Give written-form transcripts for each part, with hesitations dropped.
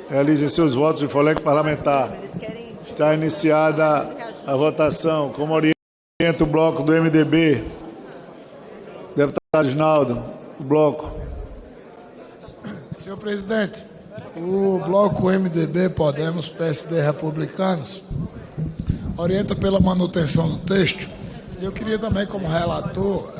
realizem seus votos de folheto parlamentar. Está iniciada a votação. Como orienta o bloco do MDB, deputado Ginaldo, o bloco. Senhor presidente, o bloco MDB, Podemos, PSD, Republicanos, orienta pela manutenção do texto. Eu queria também, como relator,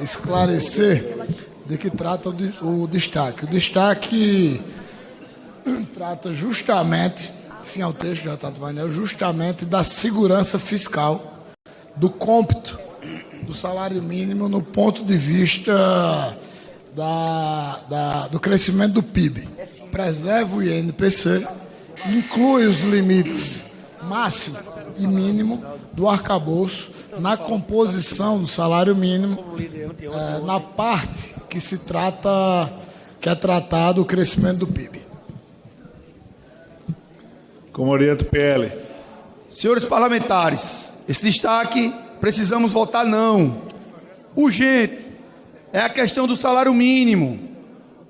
esclarecer de que trata o destaque. O destaque trata justamente, sim, ao texto já está do painel, justamente da segurança fiscal, do cômputo do salário mínimo no ponto de vista do crescimento do PIB. Preserva o INPC, inclui os limites máximo e mínimo do arcabouço na composição do salário mínimo, na parte que é tratado o crescimento do PIB. Como orienta o PL. Senhores parlamentares, esse destaque precisamos votar não. Urgente é a questão do salário mínimo.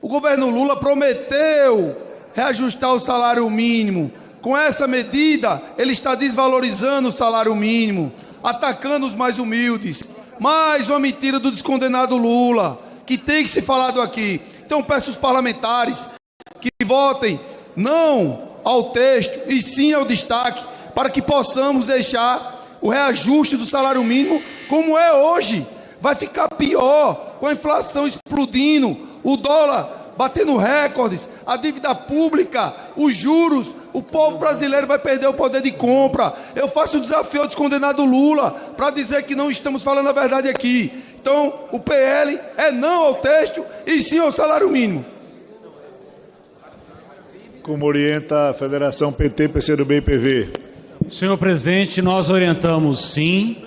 O governo Lula prometeu reajustar o salário mínimo. Com essa medida, ele está desvalorizando o salário mínimo, atacando os mais humildes. Mais uma mentira do descondenado Lula, que tem que ser falado aqui. Então peço aos parlamentares que votem não ao texto e sim ao destaque, para que possamos deixar o reajuste do salário mínimo como é hoje. Vai ficar pior, com a inflação explodindo, o dólar batendo recordes, a dívida pública, os juros. O povo brasileiro vai perder o poder de compra. Eu faço o desafio ao descondenado Lula para dizer que não estamos falando a verdade aqui. Então, o PL é não ao texto e sim ao salário mínimo. Como orienta a Federação PT, PCdoB e PV. Senhor presidente, nós orientamos sim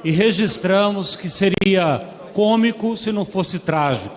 e registramos que seria cômico se não fosse trágico.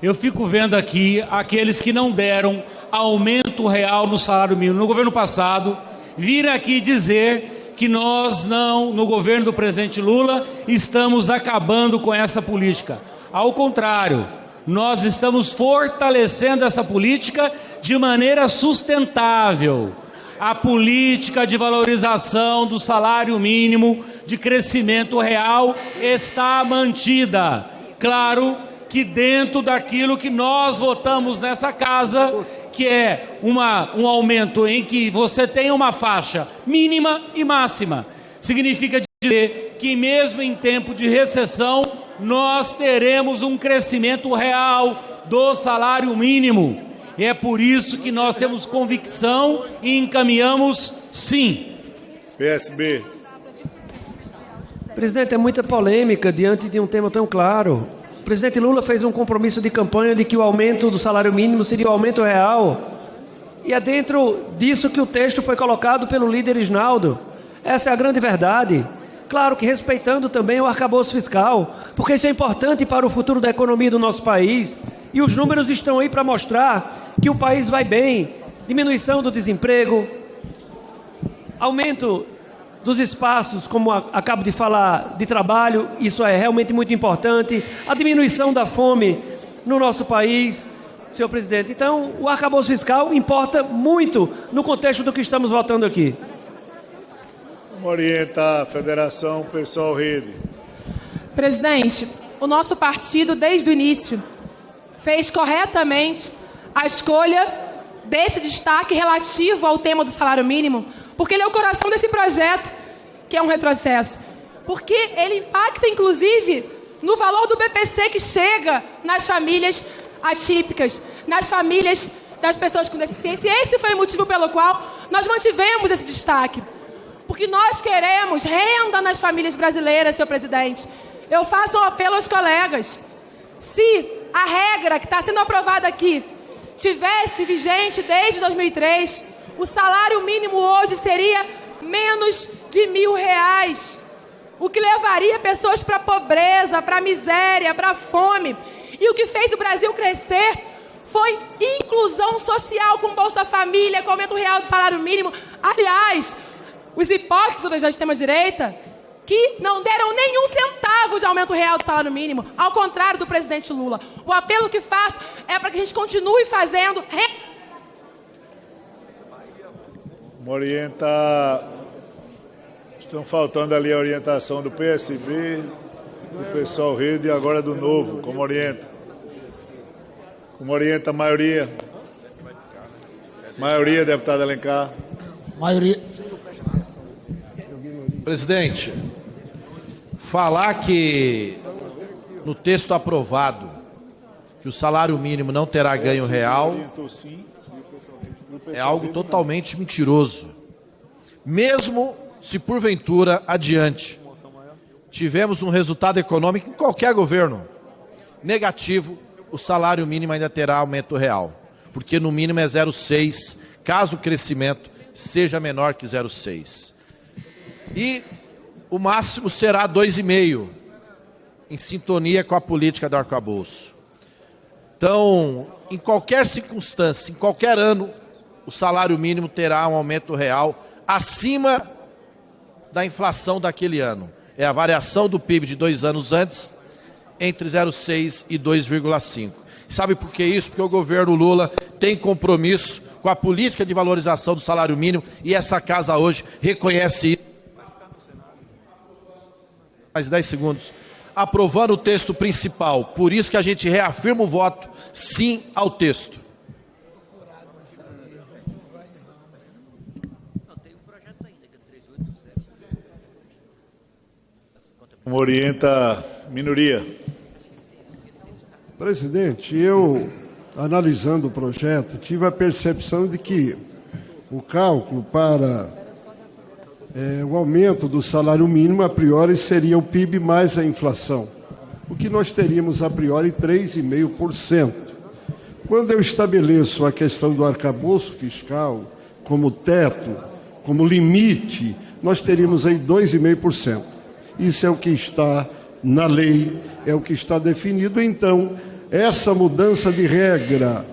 Eu fico vendo aqui aqueles que não deram aumento real no salário mínimo no governo passado, virem aqui dizer que nós não, no governo do presidente Lula, estamos acabando com essa política. Ao contrário, nós estamos fortalecendo essa política de maneira sustentável. A política de valorização do salário mínimo, de crescimento real, está mantida. Claro que dentro daquilo que nós votamos nessa casa, que é um aumento em que você tem uma faixa mínima e máxima. Significa dizer que mesmo em tempo de recessão, nós teremos um crescimento real do salário mínimo. E é por isso que nós temos convicção e encaminhamos sim. PSB. Presidente, é muita polêmica diante de um tema tão claro. O presidente Lula fez um compromisso de campanha de que o aumento do salário mínimo seria o aumento real. E é dentro disso que o texto foi colocado pelo líder Ginaldo. Essa é a grande verdade. Claro que respeitando também o arcabouço fiscal, porque isso é importante para o futuro da economia do nosso país. E os números estão aí para mostrar que o país vai bem. Diminuição do desemprego, aumento dos espaços, como acabo de falar, de trabalho, isso é realmente muito importante. A diminuição da fome no nosso país, senhor presidente. Então, o arcabouço fiscal importa muito no contexto do que estamos votando aqui. Como orienta a Federação PSOL Rede. Presidente, o nosso partido, desde o início, fez corretamente a escolha desse destaque relativo ao tema do salário mínimo, porque ele é o coração desse projeto, que é um retrocesso. Porque ele impacta, inclusive, no valor do BPC que chega nas famílias atípicas, nas famílias das pessoas com deficiência. E esse foi o motivo pelo qual nós mantivemos esse destaque. Porque nós queremos renda nas famílias brasileiras, senhor presidente. Eu faço um apelo aos colegas. Se a regra que está sendo aprovada aqui tivesse vigente desde 2003, o salário mínimo hoje seria menos de R$1.000, o que levaria pessoas para a pobreza, para a miséria, para a fome. E o que fez o Brasil crescer foi inclusão social com Bolsa Família, com aumento real do salário mínimo. Aliás, os hipócritas da extrema-direita que não deram nenhum centavo de aumento real do salário mínimo, ao contrário do presidente Lula. O apelo que faço é para que a gente continue fazendo Como orienta... Estão faltando ali a orientação do PSB, do Pessoal Rede e agora do Novo. Como orienta? Como orienta a maioria? Maioria, deputado Alencar. Maioria. Presidente, falar que no texto aprovado que o salário mínimo não terá ganho real é algo totalmente mentiroso. Mesmo se porventura adiante tivemos um resultado econômico em qualquer governo negativo, o salário mínimo ainda terá aumento real, porque no mínimo é 0,6, caso o crescimento seja menor que 0,6. E o máximo será 2,5, em sintonia com a política do arcabouço. Então, em qualquer circunstância, em qualquer ano, o salário mínimo terá um aumento real acima da inflação daquele ano. É a variação do PIB de 2 anos antes, entre 0,6 e 2,5. Sabe por que isso? Porque o governo Lula tem compromisso com a política de valorização do salário mínimo e essa casa hoje reconhece isso. Mais 10 segundos. Aprovando o texto principal. Por isso que a gente reafirma o voto sim ao texto. Como orienta a minoria? Presidente, eu, analisando o projeto, tive a percepção de que o cálculo para o aumento do salário mínimo, a priori, seria o PIB mais a inflação, o que nós teríamos, a priori, 3,5%. Quando eu estabeleço a questão do arcabouço fiscal como teto, como limite, nós teríamos aí 2,5%. Isso é o que está na lei, é o que está definido. Então, essa mudança de regra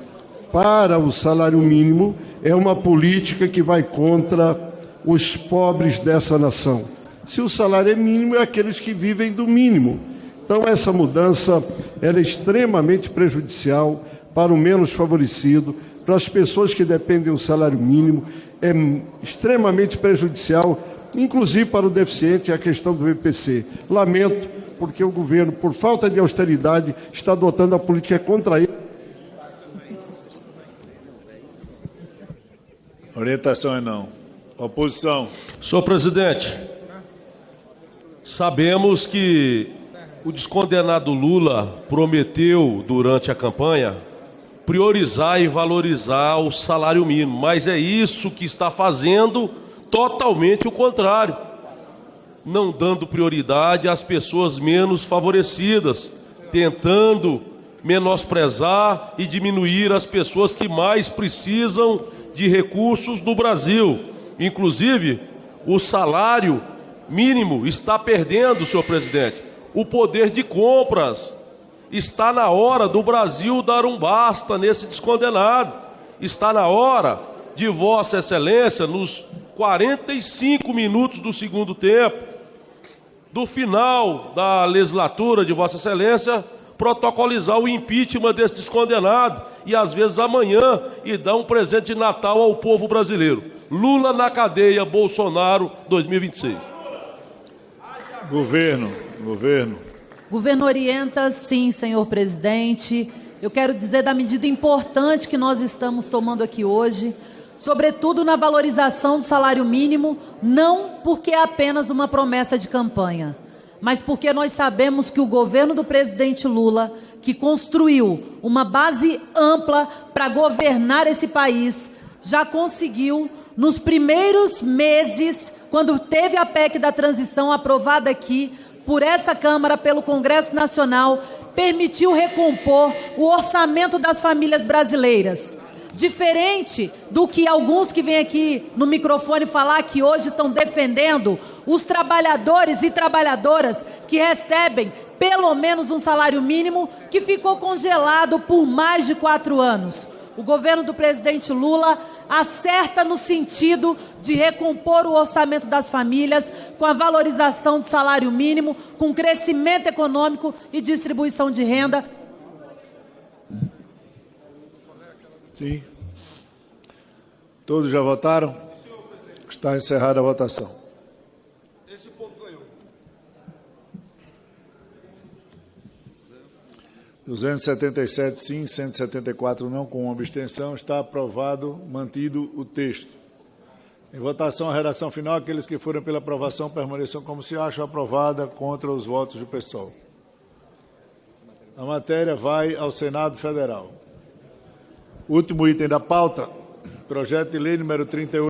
para o salário mínimo é uma política que vai contra os pobres dessa nação. Se o salário é mínimo, é aqueles que vivem do mínimo. Então, essa mudança ela é extremamente prejudicial para o menos favorecido, para as pessoas que dependem do salário mínimo, é extremamente prejudicial, inclusive para o deficiente, a questão do BPC. Lamento, porque o governo, por falta de austeridade, está adotando a política contra ele. Orientação é não. Oposição. Senhor presidente, sabemos que o descondenado Lula prometeu, durante a campanha, priorizar e valorizar o salário mínimo, mas é isso que está fazendo totalmente o contrário, não dando prioridade às pessoas menos favorecidas, tentando menosprezar e diminuir as pessoas que mais precisam de recursos no Brasil. Inclusive, o salário mínimo está perdendo, senhor presidente, o poder de compras. Está na hora do Brasil dar um basta nesse descondenado. Está na hora de Vossa Excelência, nos 45 minutos do segundo tempo, do final da legislatura de Vossa Excelência, protocolizar o impeachment desse descondenado e, às vezes, amanhã, e dar um presente de Natal ao povo brasileiro. Lula na cadeia, Bolsonaro 2026. Governo. Governo orienta, sim, senhor presidente. Eu quero dizer da medida importante que nós estamos tomando aqui hoje, sobretudo na valorização do salário mínimo, não porque é apenas uma promessa de campanha, mas porque nós sabemos que o governo do presidente Lula, que construiu uma base ampla para governar esse país, já conseguiu, nos primeiros meses, quando teve a PEC da transição aprovada aqui, por essa Câmara, pelo Congresso Nacional, permitiu recompor o orçamento das famílias brasileiras. Diferente do que alguns que vêm aqui no microfone falar que hoje estão defendendo os trabalhadores e trabalhadoras que recebem pelo menos um salário mínimo que ficou congelado por mais de 4 anos. O governo do presidente Lula acerta no sentido de recompor o orçamento das famílias com a valorização do salário mínimo, com crescimento econômico e distribuição de renda. Sim. Todos já votaram? Está encerrada a votação. Esse povo ganhou. 277 sim, 174 não, com uma abstenção. Está aprovado, mantido o texto. Em votação, a redação final, aqueles que forem pela aprovação permaneçam como se acham, aprovada, contra os votos do PSOL. A matéria vai ao Senado Federal. Último item da pauta, projeto de lei número 38.